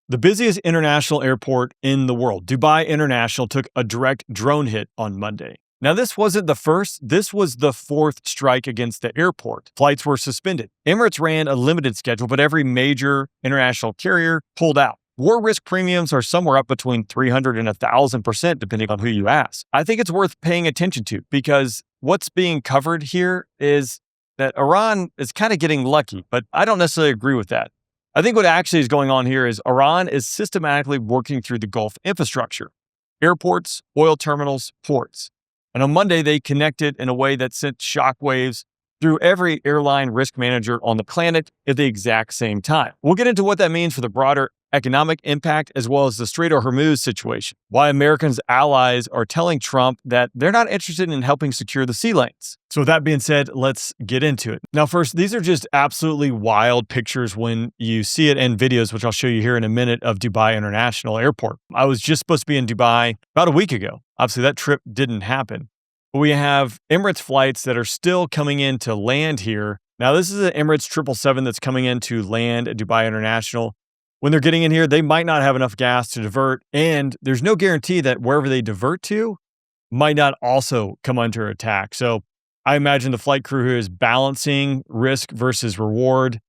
The busiest international airport in the world, Dubai International, took a direct drone hit on Monday. Now, this wasn't the first, this was the fourth strike against the airport. Flights were suspended. Emirates ran a limited schedule, but every major international carrier pulled out. War risk premiums are somewhere up between 300 and 1,000%, depending on who you ask. I think it's worth paying attention to because what's being covered here is that Iran is kind of getting lucky, but I don't necessarily agree with that. I think what actually is going on here is Iran is systematically working through the Gulf infrastructure, airports, oil terminals, ports. And on Monday, they connected in a way that sent shockwaves through every airline risk manager on the planet at the exact same time. We'll get into what that means for the broader economic impact as well as the Strait of Hormuz situation, why Americans' allies are telling Trump that they're not interested in helping secure the sea lanes. So with that being said, let's get into it. Now first, these are just absolutely wild pictures when you see it in videos, which I'll show you here in a minute, of Dubai International Airport. I was just supposed to be in Dubai about a week ago. Obviously, that trip didn't happen. But we have Emirates flights that are still coming in to land here. Now, this is an Emirates 777 that's coming in to land at Dubai International. When they're getting in here, they might not have enough gas to divert, and there's no guarantee that wherever they divert to might not also come under attack. So I imagine the flight crew here is balancing risk versus reward.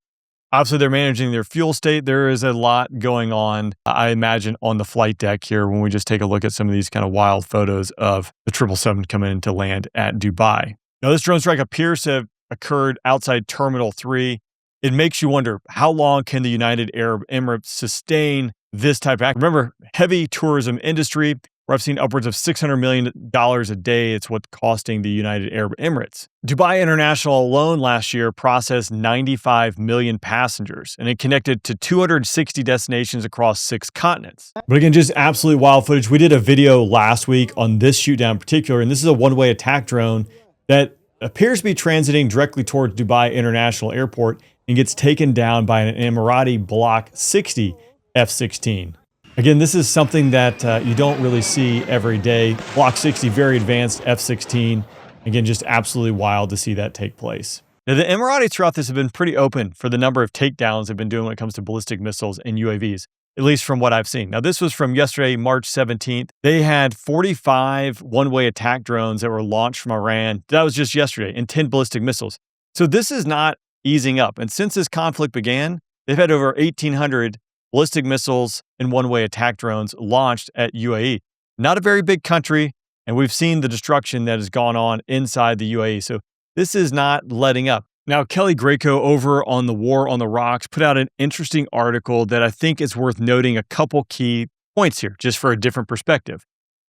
Obviously, they're managing their fuel state. There is a lot going on, I imagine, on the flight deck here when we just take a look at some of these kind of wild photos of the 777 coming in to land at Dubai. Now, this drone strike appears to have occurred outside Terminal 3. It makes you wonder, how long can the United Arab Emirates sustain this type of act? Remember, heavy tourism industry, where I've seen upwards of $600 million a day. It's what's costing the United Arab Emirates. Dubai International alone last year processed 95 million passengers, and it connected to 260 destinations across 6 continents. But again, just absolutely wild footage. We did a video last week on this shoot down in particular, and this is a one-way attack drone that appears to be transiting directly towards Dubai International Airport and gets taken down by an Emirati Block 60 F-16. Again, this is something that you don't really see every day. Block 60, very advanced F-16. Again, just absolutely wild to see that take place. Now, the Emiratis throughout this have been pretty open for the number of takedowns they've been doing when it comes to ballistic missiles and UAVs, at least from what I've seen. Now, this was from yesterday, March 17th. They had 45 one-way attack drones that were launched from Iran. That was just yesterday, and 10 ballistic missiles. So this is not easing up. And since this conflict began, they've had over 1,800 ballistic missiles and one-way attack drones launched at UAE. Not a very big country, and we've seen the destruction that has gone on inside the UAE. So this is not letting up. Now, Kelly Greco over on the War on the Rocks put out an interesting article that I think is worth noting a couple key points here, just for a different perspective.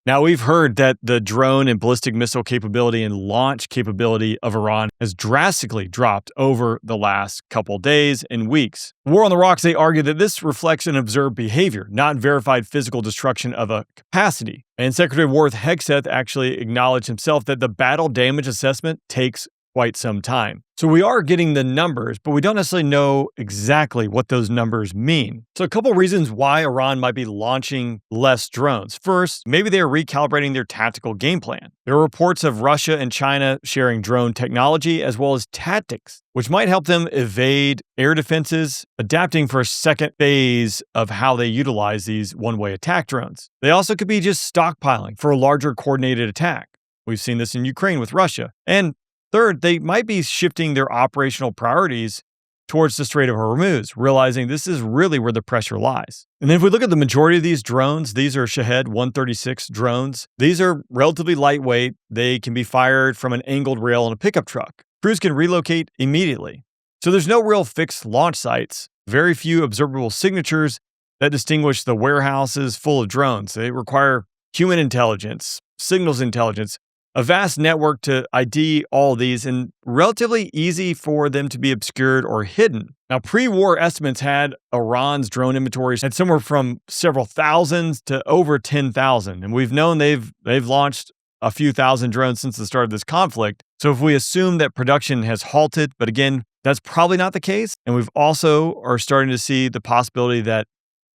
Now, we've heard that the drone and ballistic missile capability and launch capability of Iran has drastically dropped over the last couple days and weeks. War on the Rocks, they argue that this reflects an observed behavior, not verified physical destruction of a capacity. And Secretary Worth Hegseth actually acknowledged himself that the battle damage assessment takes quite some time. So we are getting the numbers, but we don't necessarily know exactly what those numbers mean. So a couple reasons why Iran might be launching less drones. First, maybe they are recalibrating their tactical game plan. There are reports of Russia and China sharing drone technology as well as tactics, which might help them evade air defenses, adapting for a second phase of how they utilize these one-way attack drones. They also could be just stockpiling for a larger coordinated attack. We've seen this in Ukraine with Russia. And third, they might be shifting their operational priorities towards the Strait of Hormuz, realizing this is really where the pressure lies. And then if we look at the majority of these drones, these are Shahed 136 drones. These are relatively lightweight. They can be fired from an angled rail on a pickup truck. Crews can relocate immediately. So there's no real fixed launch sites, very few observable signatures that distinguish the warehouses full of drones. They require human intelligence, signals intelligence, a vast network to ID all these, and relatively easy for them to be obscured or hidden. Now, pre-war estimates had Iran's drone inventories at somewhere from several thousands to over 10,000. And we've known they've launched a few thousand drones since the start of this conflict. So if we assume that production has halted, but again, that's probably not the case. And we've also are starting to see the possibility that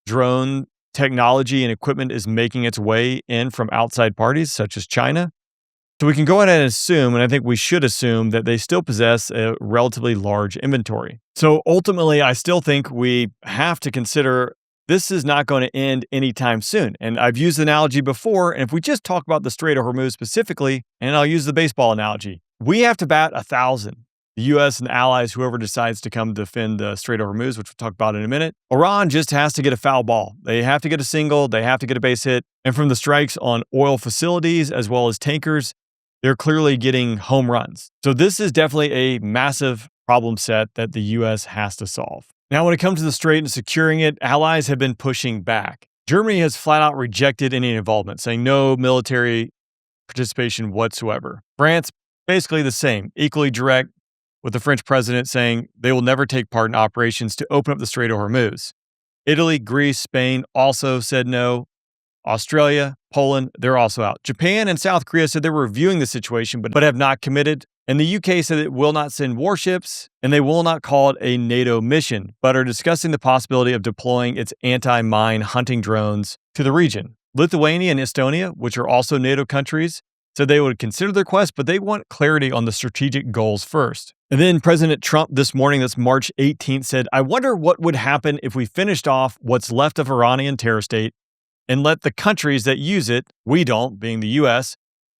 drone technology and equipment is making its way in from outside parties such as China. So we can go ahead and assume, and I think we should assume, that they still possess a relatively large inventory. So ultimately, I still think we have to consider this is not going to end anytime soon. And I've used the analogy before, and if we just talk about the Strait of Hormuz specifically, and I'll use the baseball analogy, we have to bat 1,000. The U.S. and allies, whoever decides to come defend the Strait of Hormuz, which we'll talk about in a minute, Iran just has to get a foul ball. They have to get a single, they have to get a base hit. And from the strikes on oil facilities as well as tankers, they're clearly getting home runs. So this is definitely a massive problem set that the U.S. has to solve. Now, when it comes to the Strait and securing it, allies have been pushing back. Germany has flat out rejected any involvement, saying no military participation whatsoever. France, basically the same, equally direct, with the French president saying they will never take part in operations to open up the Strait of Hormuz. Italy, Greece, Spain also said no. Australia, Poland, they're also out. Japan and South Korea said they were reviewing the situation, but have not committed. And the UK said it will not send warships, and they will not call it a NATO mission, but are discussing the possibility of deploying its anti-mine hunting drones to the region. Lithuania and Estonia, which are also NATO countries, said they would consider the request, but they want clarity on the strategic goals first. And then President Trump this morning, that's March 18th, said, I wonder what would happen if we finished off what's left of Iranian terror state and let the countries that use it, we don't, being the U.S.,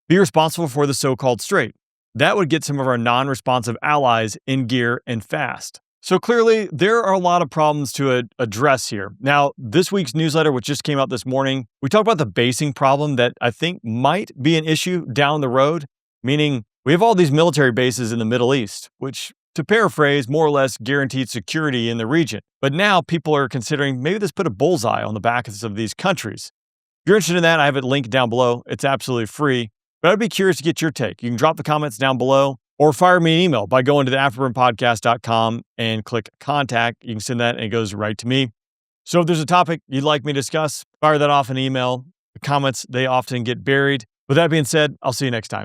be responsible for the so-called strait. That would get some of our non-responsive allies in gear and fast. So clearly, there are a lot of problems to address here. Now, this week's newsletter, which just came out this morning, we talked about the basing problem that I think might be an issue down the road, meaning we have all these military bases in the Middle East, which, to paraphrase, more or less guaranteed security in the region. But now people are considering maybe let's put a bullseye on the backs of these countries. If you're interested in that, I have it linked down below. It's absolutely free. But I'd be curious to get your take. You can drop the comments down below or fire me an email by going to theafterburnpodcast.com and click contact. You can send that and it goes right to me. So if there's a topic you'd like me to discuss, fire that off an email. The comments, they often get buried. With that being said, I'll see you next time.